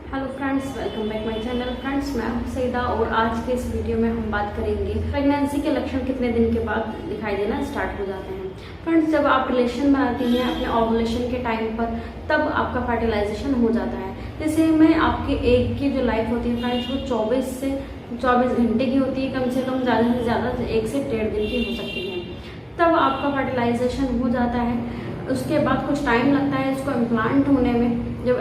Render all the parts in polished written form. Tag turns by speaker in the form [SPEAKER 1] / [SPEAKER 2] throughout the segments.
[SPEAKER 1] Hello friends, welcome back my channel. Friends, मैं हूं सईदा और आज के इस वीडियो में हम बात करेंगे प्रेगनेंसी के लक्षण कितने दिन के बाद दिखाई देना स्टार्ट हो जाते हैं। फ्रेंड्स, जब आप रिलेशन बनाती हैं अपने ओवुलेशन के टाइम पर, तब आपका फर्टिलाइजेशन हो जाता है। जैसे में आपके एग की जो लाइफ होती है फ्रेंड्स, वो 24 घंटे की होती है, कम से कम ज़्यादा से ज़्यादा 1 से 1.5 दिन की हो सकती है। तब आपका फर्टिलाइजेशन हो जाता है। उसके बाद कुछ टाइम लगता है इसको इम्प्लांट होने में। जब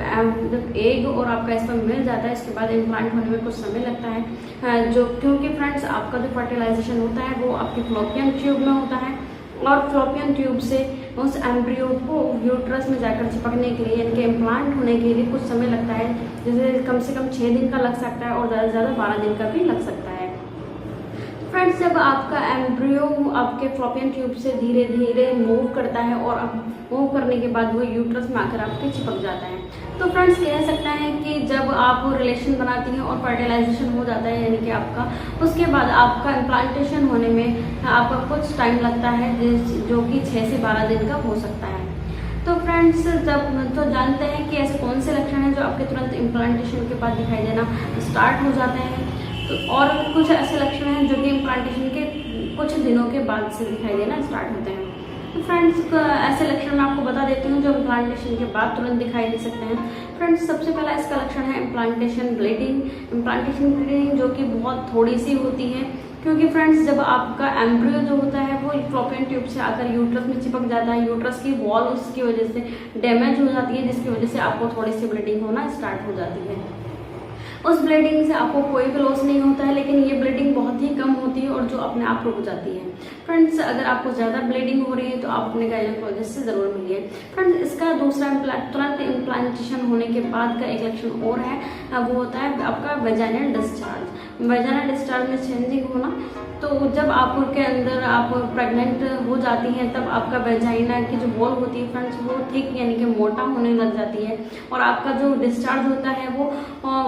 [SPEAKER 1] एग और आपका स्पर्म मिल जाता है, इसके बाद इम्प्लांट होने में कुछ समय लगता है, जो क्योंकि फ्रेंड्स आपका जो फर्टिलाइजेशन होता है वो आपके फ्लोपियन ट्यूब में होता है और फ्लोपियन ट्यूब से उस एम्ब्रियो को यूट्रस में जाकर चिपकने के लिए, यानी कि इम्प्लांट होने के लिए कुछ समय लगता है। जैसे कम से कम 6 दिन का लग सकता है और ज़्यादा से ज़्यादा 12 दिन का भी लग सकता है। फ्रेंड्स, जब आपका एम्ब्रियो आपके फ्लोपियन ट्यूब से धीरे धीरे मूव करता है और मूव करने के बाद वो यूट्रस में आकर आपके चिपक जाता है, तो फ्रेंड्स कह सकते हैं कि जब आप रिलेशन बनाती हैं और फर्टिलाइजेशन हो जाता है, यानी कि आपका उसके बाद आपका इम्प्लांटेशन होने में आपका कुछ टाइम लगता है, जो कि 6 से 12 दिन का हो सकता है। तो फ्रेंड्स, जब तो जानते हैं कि ऐसे कौन से लक्षण हैं जो आपके तुरंत इम्प्लांटेशन के बाद दिखाई देना स्टार्ट हो जाते हैं। तो और कुछ ऐसे लक्षण हैं जो कि इम्प्लांटेशन के कुछ दिनों के बाद से दिखाई देना स्टार्ट होते हैं। तो फ्रेंड्स, ऐसे लक्षण मैं आपको बता देती हूँ जो इम्प्लांटेशन के बाद तुरंत दिखाई दे सकते हैं। फ्रेंड्स, सबसे पहला इसका लक्षण है इम्प्लांटेशन ब्लीडिंग। इम्प्लांटेशन ब्लीडिंग जो कि बहुत थोड़ी सी होती है, क्योंकि फ्रेंड्स जब आपका एम्ब्रियो जो होता है वो फ्लोपियन ट्यूब से आकर यूट्रस में चिपक जाता है, यूट्रस की वॉल उसकी वजह से डैमेज हो जाती है, जिसकी वजह से आपको थोड़ी सी ब्लीडिंग होना स्टार्ट हो जाती है। उस ब्लीडिंग से आपको कोई भी लॉस नहीं होता है, लेकिन ये ब्लीडिंग बहुत ही कम होती है और जो अपने आप रुक जाती है। फ्रेंड्स, अगर आपको ज़्यादा ब्लीडिंग हो रही है तो आप अपने गायनेकोलॉजिस्ट से ज़रूर मिलिए। फ्रेंड्स, इसका दूसरा तुरंत इम्प्लांटेशन होने के बाद का एक लक्षण और है, वो होता है आपका वेजाइनल डिस्चार्ज। वेजाइनल डिस्चार्ज में चेंजिंग होना। तो जब आपके अंदर आप प्रेग्नेंट हो जाती हैं, तब आपका वेजाइना की जो वॉल होती है फ्रेंड्स, वो थिक यानी कि मोटा होने लग जाती है और आपका जो डिस्चार्ज होता है वो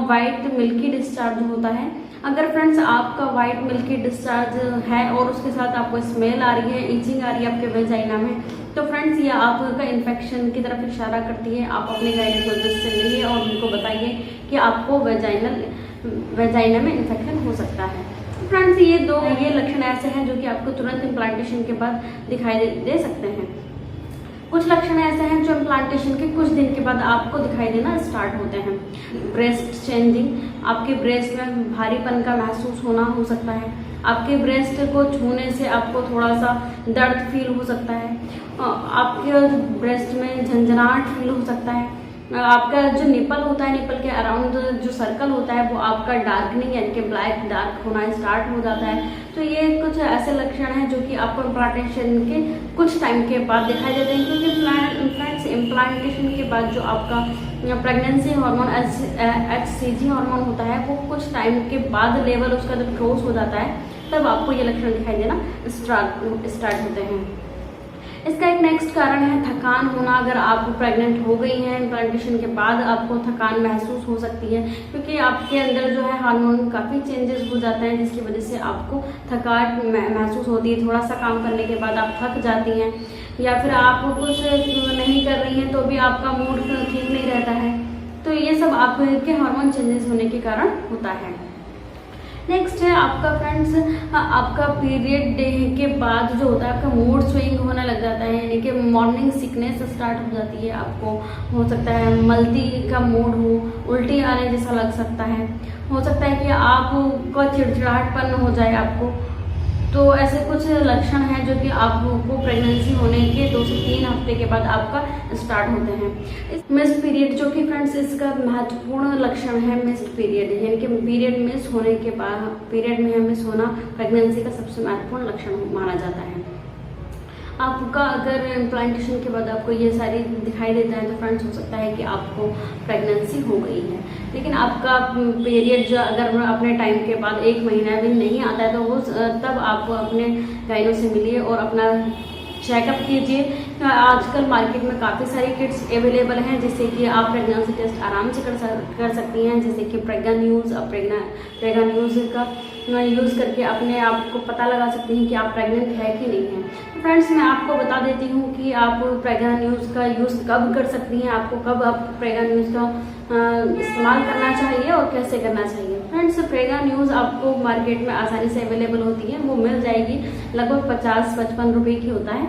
[SPEAKER 1] वाइट मिल्की डिस्चार्ज होता है। अगर फ्रेंड्स आपका वाइट मिल्की डिस्चार्ज है और उसके साथ आपको स्मेल आ रही है, ईचिंग आ रही है आपके वेजाइना में, तो फ्रेंड्स ये आपका इन्फेक्शन की तरफ इशारा करती है। आप अपने गायनेकोलॉजिस्ट से मिलिए और उनको बताइए कि आपको वेजाइना में इन्फेक्शन हो सकता है। फ्रेंड्स, ये लक्षण ऐसे हैं जो कि आपको तुरंत इम्प्लांटेशन के बाद दिखाई दे सकते हैं। कुछ लक्षण ऐसे हैं जो इम्प्लांटेशन के कुछ दिन के बाद आपको दिखाई देना स्टार्ट होते हैं। ब्रेस्ट चेंजिंग, आपके ब्रेस्ट में भारीपन का महसूस होना हो सकता है। आपके ब्रेस्ट को छूने से आपको थोड़ा सा दर्द फील हो सकता है। आपके ब्रेस्ट में झंझनाहट फील हो सकता है। आपका जो निपल होता है, निपल के अराउंड जो सर्कल होता है वो आपका डार्कनिंग यानी कि ब्लैक डार्क होना स्टार्ट हो जाता है। तो ये कुछ ऐसे लक्षण हैं जो कि आपको इम्प्लांटेशन के कुछ टाइम के बाद दिखाई देते हैं, क्योंकि फ्रेंड्स इम्प्लांटेशन के बाद जो आपका प्रेगनेंसी हार्मोन HCG हार्मोन होता है वो कुछ टाइम के बाद लेवल उसका जब क्रॉस हो जाता है, तब आपको ये लक्षण दिखाई देना स्टार्ट होते हैं। इसका एक नेक्स्ट कारण है थकान होना। अगर आप प्रेग्नेंट हो गई हैं, इम्प्लांटेशन के बाद आपको थकान महसूस हो सकती है, क्योंकि आपके अंदर जो है हार्मोन काफ़ी चेंजेस हो जाते हैं, जिसकी वजह से आपको थकान महसूस होती है। थोड़ा सा काम करने के बाद आप थक जाती हैं, या फिर आप कुछ नहीं कर रही हैं तो भी आपका मूड ठीक नहीं रहता है। तो ये सब आपके हार्मोन चेंजेस होने के कारण होता है। नेक्स्ट है आपका फ्रेंड्स, आपका पीरियड डे के बाद जो होता है आपका मूड स्विंग होने लग जाता है, यानी कि मॉर्निंग सिकनेस स्टार्ट हो जाती है। आपको हो सकता है मल्टी का मूड हो, उल्टी आने जैसा लग सकता है, हो सकता है कि आपको चिड़चिड़ाहटपन हो जाए आपको। तो ऐसे कुछ लक्षण हैं जो कि आपको प्रेगनेंसी होने के 2 से 3 हफ्ते के बाद आपका स्टार्ट होते हैं। मिस्ड पीरियड जो कि फ्रेंड्स इसका महत्वपूर्ण लक्षण है, मिस्ड पीरियड यानी कि पीरियड मिस होने के बाद पीरियड में मिस होना प्रेगनेंसी का सबसे महत्वपूर्ण लक्षण माना जाता है। आपका अगर इम्प्लांटेशन के बाद आपको ये सारी दिखाई देता है तो फ्रेंड्स हो सकता है कि आपको प्रेगनेंसी हो गई है। लेकिन आपका पीरियड जो अगर अपने टाइम के बाद 1 महीना भी नहीं आता है तो तब आप अपने गाइनो से मिलिए और अपना चेकअप कीजिए। आजकल मार्केट में काफ़ी सारी किट्स अवेलेबल हैं जिससे कि आप प्रेगनेंसी टेस्ट आराम से कर सकती हैं, जैसे कि प्रेगा न्यूज़ का यूज़ करके अपने आप को पता लगा सकती हैं कि आप प्रेग्नेंट है कि नहीं है। तो फ्रेंड्स, मैं आपको बता देती हूँ कि आप प्रेगा न्यूज़ का यूज़ कब कर सकती हैं, आपको कब आप प्रेगा न्यूज़ का इस्तेमाल करना चाहिए और कैसे करना चाहिए। फ्रेंड्स, प्रेगा न्यूज़ आपको मार्केट में आसानी से अवेलेबल होती है, वो मिल जाएगी, लगभग 50-55 रुपए की होता है,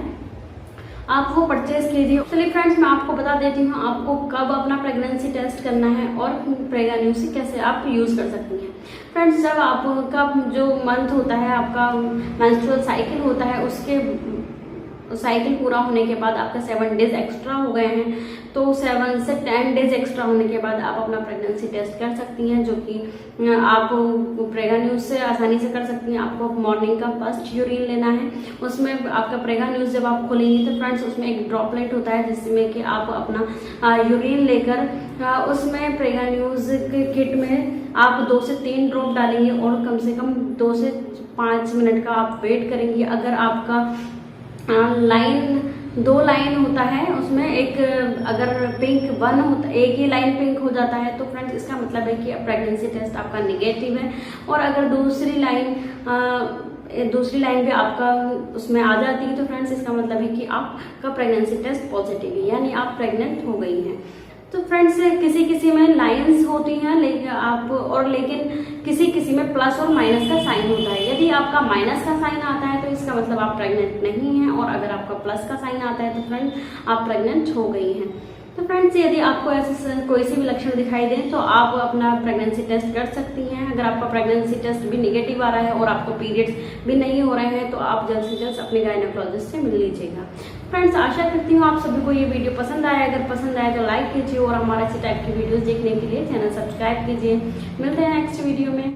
[SPEAKER 1] आप वो परचेज कीजिए। चलिए फ्रेंड्स, मैं आपको बता देती हूँ आपको कब अपना प्रेगनेंसी टेस्ट करना है और प्रेगा न्यूज़ से कैसे आप यूज़ कर सकती हैं। फ्रेंड्स, जब आपका जो मंथ होता है, आपका मेंस्ट्रुअल साइकिल होता है, उसके साइकिल पूरा होने के बाद आपका 7 डेज एक्स्ट्रा हो गए हैं, तो 7 से 10 डेज एक्स्ट्रा होने के बाद आप अपना प्रेगनेंसी टेस्ट कर सकती हैं, जो कि आप प्रेगा न्यूज़ से आसानी से कर सकती हैं। आपको मॉर्निंग का फर्स्ट यूरिन लेना है, उसमें आपका प्रेगा न्यूज़ जब आप खोलेंगी तो फ्रेंड्स उसमें एक ड्रॉपलेट होता है, जिसमें कि आप अपना यूरिन लेकर उसमें प्रेगा न्यूज़ के किट में आप 2 से 3 ड्रॉप डालेंगे और कम से कम 2 से 5 मिनट का आप वेट करेंगी। अगर आपका लाइन 2 लाइन होता है, उसमें एक अगर पिंक 1 होता, एक ही लाइन पिंक हो जाता है, तो फ्रेंड्स इसका मतलब है कि प्रेगनेंसी टेस्ट आपका निगेटिव है। और अगर दूसरी लाइन भी आपका उसमें आ जाती है, तो फ्रेंड्स इसका मतलब है कि आपका प्रेगनेंसी टेस्ट पॉजिटिव है, यानी आप प्रेग्नेंट हो गई हैं। तो फ्रेंड्स, किसी किसी में लाइंस होती हैं, लेकिन किसी किसी में प्लस और माइनस का साइन होता है। यदि आपका माइनस का साइन आता है तो इसका मतलब आप प्रेग्नेंट नहीं हैं, और अगर आपका प्लस का साइन आता है तो फ्रेंड्स आप प्रेग्नेंट हो गई हैं। तो फ्रेंड्स, यदि आपको ऐसे कोई सी भी लक्षण दिखाई दे तो आप अपना प्रेगनेंसी टेस्ट कर सकती हैं। अगर आपका प्रेगनेंसी टेस्ट भी निगेटिव आ रहा है और आपको पीरियड्स भी नहीं हो रहे हैं, तो आप जल्द से जल्द अपने गायनेकोलॉजिस्ट से मिल लीजिएगा। फ्रेंड्स, आशा करती हूँ आप सभी को ये वीडियो पसंद आया। अगर पसंद आए तो लाइक कीजिए और हमारे इसी टाइप की वीडियोस देखने के लिए चैनल सब्सक्राइब कीजिए। मिलते हैं नेक्स्ट वीडियो में।